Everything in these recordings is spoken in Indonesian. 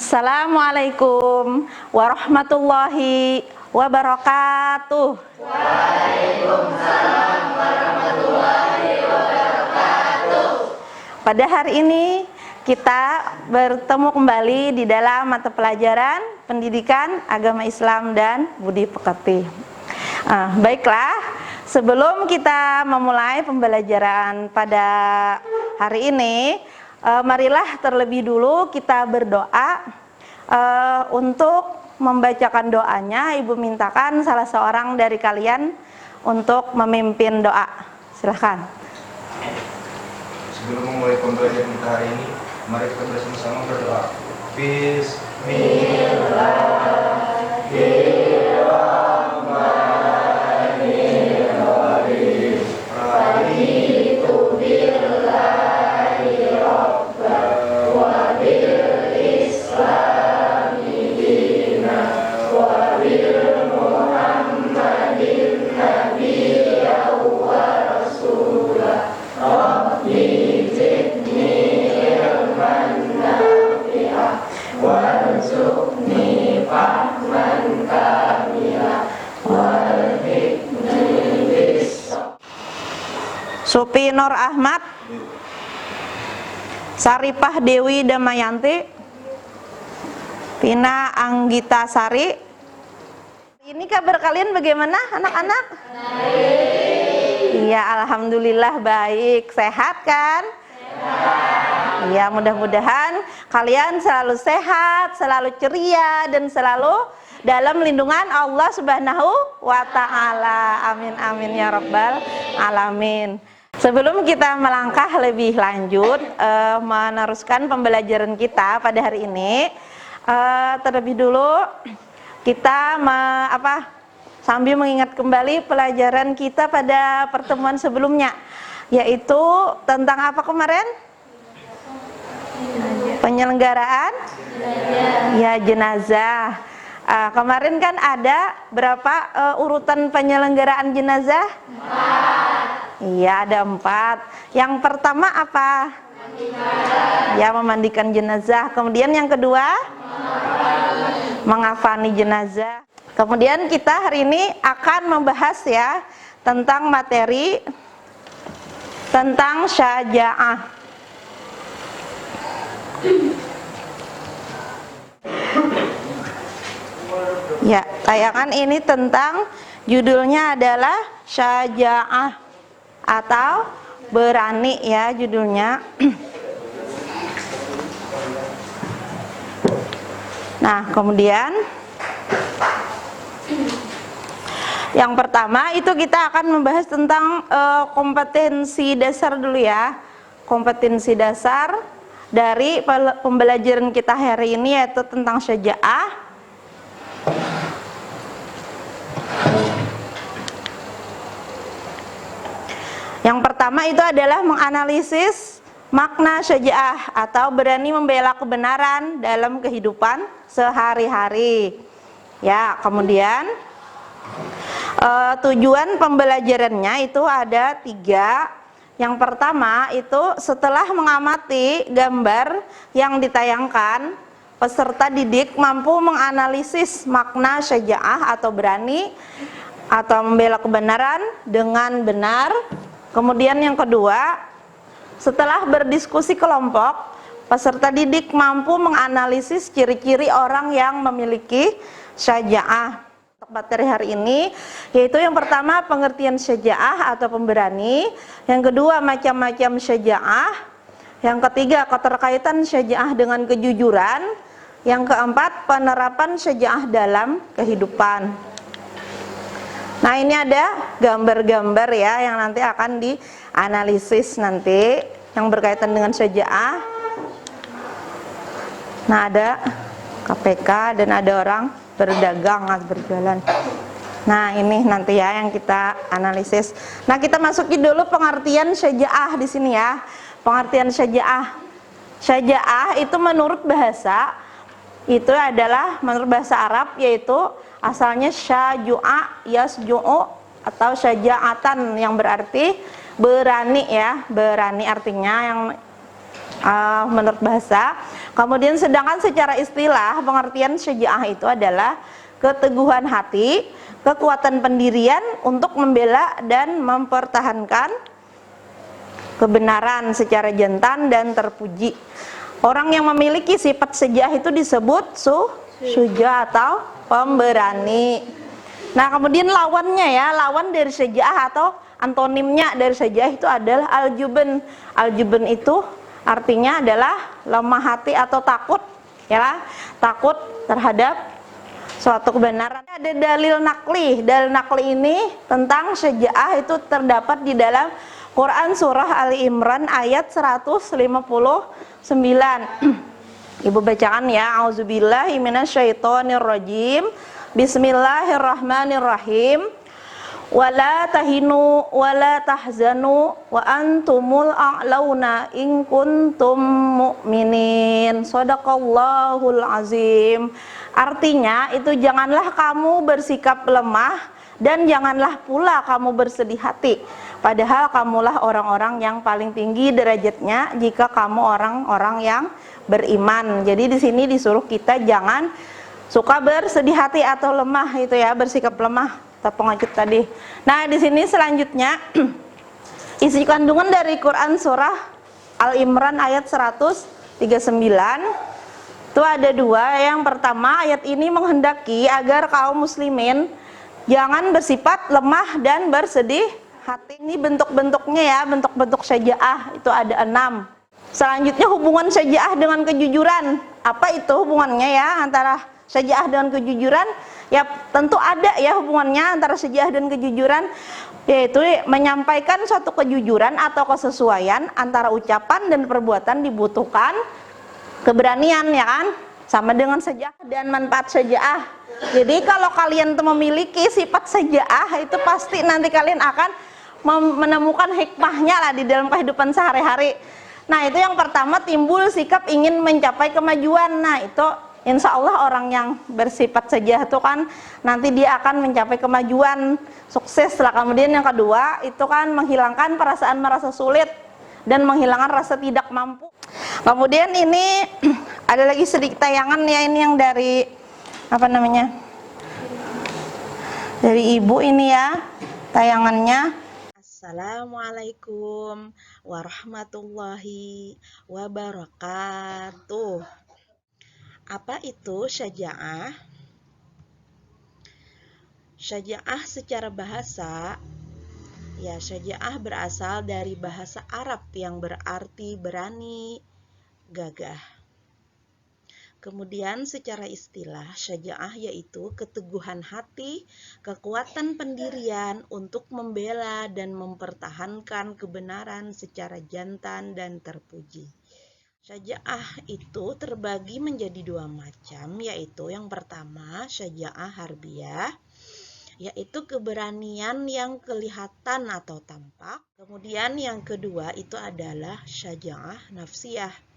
Assalamualaikum warahmatullahi wabarakatuh. Waalaikumsalam warahmatullahi wabarakatuh. Pada hari ini kita bertemu kembali di dalam mata pelajaran Pendidikan Agama Islam dan Budi Pekerti. Baiklah, sebelum kita memulai pembelajaran pada hari ini, marilah terlebih dulu kita berdoa. Untuk membacakan doanya, Ibu mintakan salah seorang dari kalian untuk memimpin doa. Silahkan. Sebelum memulai pembelajaran kita hari ini, mari kita bersama-sama berdoa. Bismillahirrahmanirrahim. Raditu billahi rabban wa bil islami dinan wa bil muhammadin nabiyyan wa rasulah. Rabbi zidni ilman nafi'ah warzuqni fahman kamilah walhikni bis-sabr. Supi Nur Ahmad, Saripah Dewi Damayanti, Pina Anggita Sari. Ini kabar kalian bagaimana anak-anak? Iya, alhamdulillah baik. Sehat kan? Sehat. Iya, mudah-mudahan kalian selalu sehat, selalu ceria, dan selalu dalam lindungan Allah Subhanahu wa Ta'ala. Amin amin ya rabbal alamin. Sebelum kita melangkah lebih lanjut meneruskan pembelajaran kita pada hari ini, terlebih dulu kita sambil mengingat kembali pelajaran kita pada pertemuan sebelumnya, yaitu tentang apa kemarin? Penyelenggaraan jenazah. Kemarin kan ada berapa urutan penyelenggaraan jenazah? 4. Iya, ada 4. Yang pertama apa? Memandikan jenazah. Kemudian yang kedua? Mengafani jenazah. Kemudian kita hari ini akan membahas tentang materi tentang syaja'ah. Ya, tayangan ini tentang judulnya adalah syaja'ah atau berani ya judulnya. Nah, kemudian yang pertama itu kita akan membahas tentang kompetensi dasar dulu ya. Kompetensi dasar dari pembelajaran kita hari ini yaitu tentang syaja'ah. Yang pertama itu adalah menganalisis makna syaja'ah atau berani membela kebenaran dalam kehidupan sehari-hari. Ya, kemudian tujuan pembelajarannya itu ada 3. Yang pertama itu setelah mengamati gambar yang ditayangkan, peserta didik mampu menganalisis makna syaja'ah atau berani atau membela kebenaran dengan benar. Kemudian yang kedua, setelah berdiskusi kelompok, peserta didik mampu menganalisis ciri-ciri orang yang memiliki syaja'ah. Untuk materi hari ini yaitu yang pertama pengertian syaja'ah atau pemberani, yang kedua macam-macam syaja'ah, yang ketiga keterkaitan syaja'ah dengan kejujuran, yang keempat penerapan syaja'ah dalam kehidupan. Nah, ini ada gambar-gambar ya yang nanti akan dianalisis nanti yang berkaitan dengan syaja'ah. Nah, ada KPK dan ada orang berdagang atau berjualan. Nah, ini nanti ya yang kita analisis. Nah, kita masukin dulu pengertian syaja'ah di sini ya. Pengertian syaja'ah. Syaja'ah itu menurut bahasa itu adalah menurut bahasa Arab yaitu asalnya syaju'a yasju'u atau syaja'atan yang berarti berani ya, berani artinya yang menurut bahasa. Kemudian sedangkan secara istilah pengertian syaja'ah itu adalah keteguhan hati, kekuatan pendirian untuk membela dan mempertahankan kebenaran secara jantan dan terpuji. Orang yang memiliki sifat syaja'ah itu disebut syuja atau pemberani. Nah, kemudian lawannya ya, lawan dari syaja'ah atau antonimnya dari syaja'ah itu adalah al-jubn. Al-jubn itu artinya adalah lemah hati atau takut, ya, takut terhadap suatu kebenaran. Ada dalil nakli. Dalil nakli ini tentang syaja'ah itu terdapat di dalam Quran surah Ali Imran ayat 159. Ibu bacakan ya. Auzubillahi minasyaitonirrajim. Bismillahirrahmanirrahim. Wala tahinu wala tahzanu wa antumul a'launa in kuntum mu'minin. Shadaqallahul azim. Artinya itu janganlah kamu bersikap lemah dan janganlah pula kamu bersedih hati. Padahal kamulah orang-orang yang paling tinggi derajatnya jika kamu orang-orang yang beriman. Jadi di sini disuruh kita jangan suka bersedih hati atau lemah itu ya, bersikap lemah atau pengecut tadi. Nah, di sini selanjutnya isi kandungan dari Quran surah Al-Imran ayat 139 itu ada dua. Yang pertama, ayat ini menghendaki agar kaum muslimin jangan bersifat lemah dan bersedih hati. Ini bentuk-bentuknya ya, bentuk-bentuk syaja'ah itu ada 6. Selanjutnya hubungan syaja'ah dengan kejujuran. Apa itu hubungannya ya antara syaja'ah dengan kejujuran? Ya tentu ada ya hubungannya antara syaja'ah dan kejujuran, yaitu menyampaikan suatu kejujuran atau kesesuaian antara ucapan dan perbuatan dibutuhkan keberanian ya kan, sama dengan syaja'ah dan manfaat syaja'ah. Jadi kalau kalian memiliki sifat syaja'ah itu pasti nanti kalian akan menemukan hikmahnya lah di dalam kehidupan sehari-hari. Nah itu yang pertama, timbul sikap ingin mencapai kemajuan. Nah itu insya Allah orang yang bersifat syaja'ah itu kan nanti dia akan mencapai kemajuan, sukses lah. Kemudian yang kedua itu kan menghilangkan perasaan merasa sulit dan menghilangkan rasa tidak mampu. Kemudian ini ada lagi sedikit tayangan ya, ini yang dari apa namanya, dari ibu ini ya tayangannya. Assalamualaikum warahmatullahi wabarakatuh. Apa itu syaja'ah? Syaja'ah secara bahasa, ya syaja'ah berasal dari bahasa Arab yang berarti berani, gagah. Kemudian secara istilah, syaja'ah yaitu keteguhan hati, kekuatan pendirian untuk membela dan mempertahankan kebenaran secara jantan dan terpuji. Syaja'ah itu terbagi menjadi dua macam, yaitu yang pertama syaja'ah harbiyah, yaitu keberanian yang kelihatan atau tampak. Kemudian yang kedua itu adalah syaja'ah nafsiyah.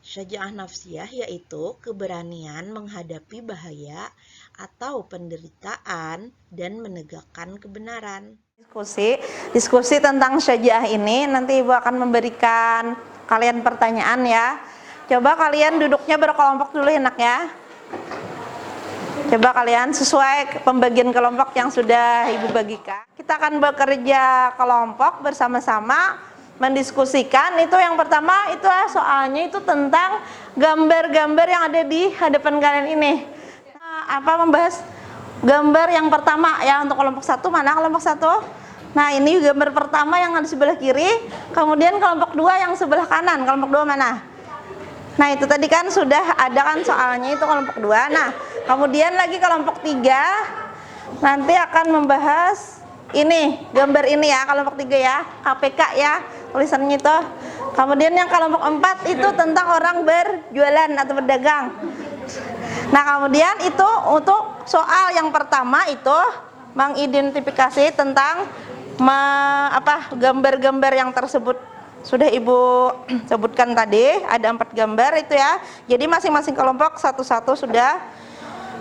Syaja'ah nafsiyah yaitu keberanian menghadapi bahaya atau penderitaan dan menegakkan kebenaran. Diskusi tentang syaja'ah ini nanti Ibu akan memberikan kalian pertanyaan ya. Coba kalian duduknya berkelompok dulu enak ya. Coba kalian sesuai pembagian kelompok yang sudah Ibu bagikan. Kita akan bekerja kelompok bersama-sama mendiskusikan. Itu yang pertama itu soalnya itu tentang gambar-gambar yang ada di hadapan kalian ini. Membahas gambar yang pertama ya untuk kelompok 1. Mana kelompok 1? Nah ini gambar pertama yang ada di sebelah kiri. Kemudian kelompok 2 yang sebelah kanan. Kelompok 2 mana? Nah itu tadi kan sudah ada kan soalnya itu kelompok 2. Nah kemudian lagi kelompok 3 nanti akan membahas ini, gambar ini ya, kelompok 3 ya, KPK ya, tulisannya itu. Kemudian yang kelompok 4 itu tentang orang berjualan atau berdagang. Nah kemudian itu untuk soal yang pertama itu mengidentifikasi tentang gambar-gambar yang tersebut sudah Ibu sebutkan tadi, ada 4 gambar itu ya. Jadi masing-masing kelompok satu-satu sudah.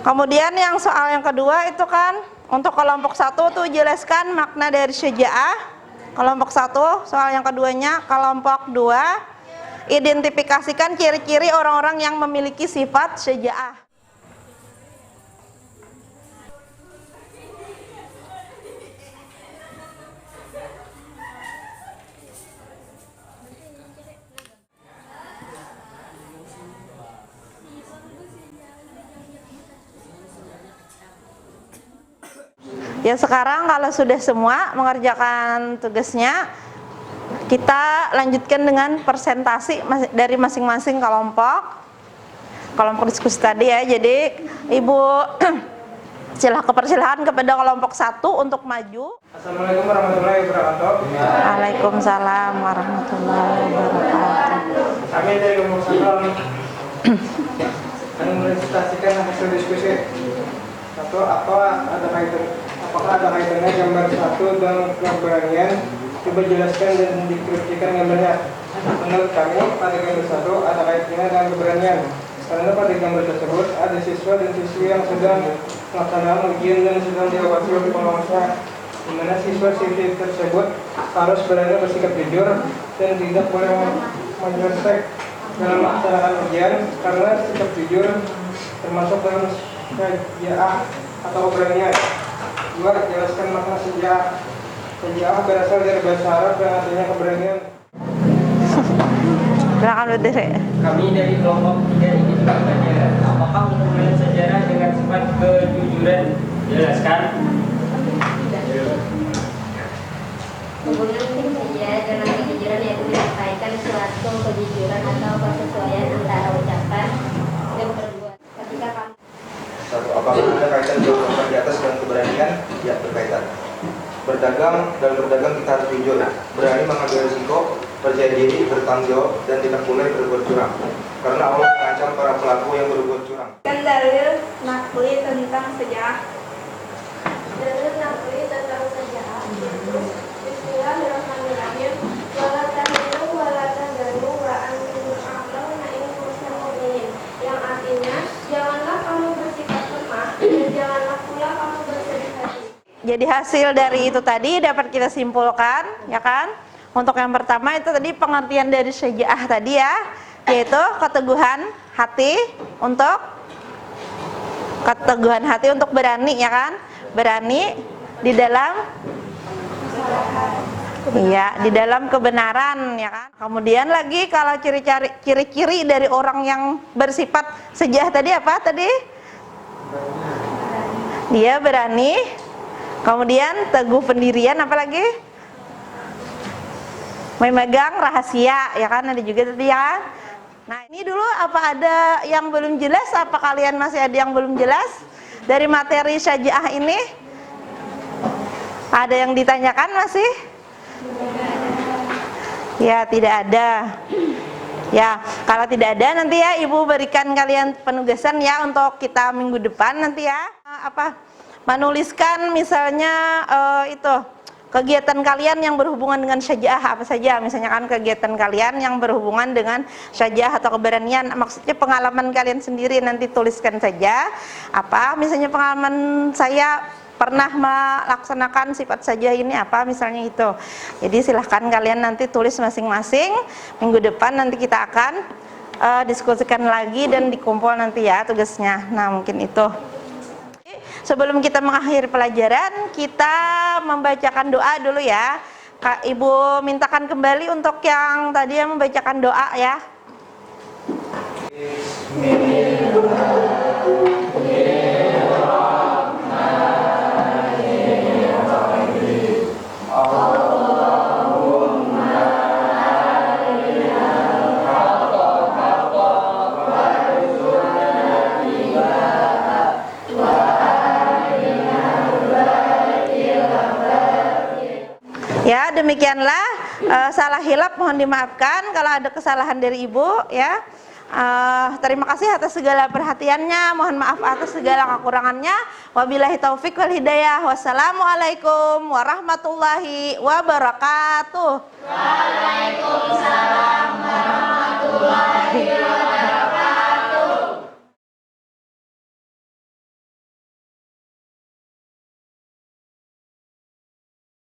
Kemudian yang soal yang kedua itu kan untuk kelompok 1 tuh jelaskan makna dari syaja'ah. Kelompok 1, soal yang keduanya. Kelompok 2 identifikasikan ciri-ciri orang-orang yang memiliki sifat syaja'ah. Ya, sekarang kalau sudah semua mengerjakan tugasnya, kita lanjutkan dengan presentasi dari masing-masing kelompok diskusi tadi ya. Jadi Ibu persilahan kepada kelompok 1 untuk maju. Assalamualaikum warahmatullahi wabarakatuh. Waalaikumsalam warahmatullahi wabarakatuh. Kami dari kelompok 1 akan merepresentasikan hasil diskusi. Satu, apakah ada kaitannya gambar 1 dan keberanian? Coba jelaskan dan deskripsikan gambarnya. Menurut kami, pada gambar 1 ada kaitannya dengan keberanian. Karena pada gambar tersebut ada siswa dan siswi yang sedang melaksanakan ujian dan sedang diawasi oleh pengawasnya, di mana siswa-siswi tersebut harus berani bersikap jujur dan tidak boleh menyontek dalam melaksanakan ujian, karena sikap jujur termasuk dalam syaja'ah atau keberanian. 2. Jelaskan makna syaja'ah. Syaja'ah berasal dari bahasa Arab yang artinya keberanian. Kami dari kelompok 3 ini juga bertanya, apakah untuk melihat sejarah dengan sifat kejujuran? Jelaskan. Hubungan saja dengan kejujuran yang menyampaikan suatu kejujuran atau persesuaian antara ucapan dan perbuatan. Ketika kamu Satu, apakah ada kaitan jawaban di atas dengan keberanian? Ya, berkaitan. Dalam berdagang kita harus jujur, berani mengambil risiko, percaya diri, bertanggung jawab, dan tidak boleh berbuat curang. Karena Allah mengancam para pelaku yang berbuat curang. kan dalil nakli tentang sejarah. Dalil nakli tentang sejarah. Bismillahirrahmanirrahim. Wala tahinu wala tahzanu wa antum a'launa in kuntum mu'minin. Yang artinya, janganlah kamu bersikap lemah dan janganlah pula kamu bersedih hati. Jadi hasil dari itu tadi dapat kita simpulkan, ya kan? Untuk yang pertama itu tadi pengertian dari syaja'ah tadi ya, yaitu keteguhan hati untuk berani, ya kan? Berani di dalam di dalam kebenaran, ya kan? Kemudian lagi kalau ciri-ciri dari orang yang bersifat syaja'ah tadi apa tadi? Dia berani. Kemudian teguh pendirian, apalagi memegang rahasia, ya kan, ada juga tadi ya. Nah, ini dulu apa ada yang belum jelas? Apa kalian masih ada yang belum jelas dari materi syaja'ah ini? Ada yang ditanyakan masih? Ya, tidak ada. Ya, kalau tidak ada nanti ya Ibu berikan kalian penugasan ya untuk kita minggu depan nanti ya. Menuliskan misalnya kegiatan kalian yang berhubungan dengan syaja'ah apa saja, misalnya kan kegiatan kalian yang berhubungan dengan syaja'ah atau keberanian, maksudnya pengalaman kalian sendiri, nanti tuliskan saja. Apa misalnya pengalaman saya pernah melaksanakan sifat syaja'ah ini apa misalnya itu. Jadi silahkan kalian nanti tulis masing-masing. Minggu depan nanti kita akan diskusikan lagi dan dikumpul nanti ya tugasnya. Nah, mungkin itu. Sebelum kita mengakhiri pelajaran, kita membacakan doa dulu ya. Kak Ibu mintakan kembali untuk yang tadi yang membacakan doa ya. Ya, demikianlah salah hilap mohon dimaafkan kalau ada kesalahan dari Ibu ya. Terima kasih atas segala perhatiannya, mohon maaf atas segala kekurangannya. Wabillahi taufik wal hidayah. Wassalamualaikum warahmatullahi wabarakatuh. Waalaikumsalam warahmatullahi wabarakatuh.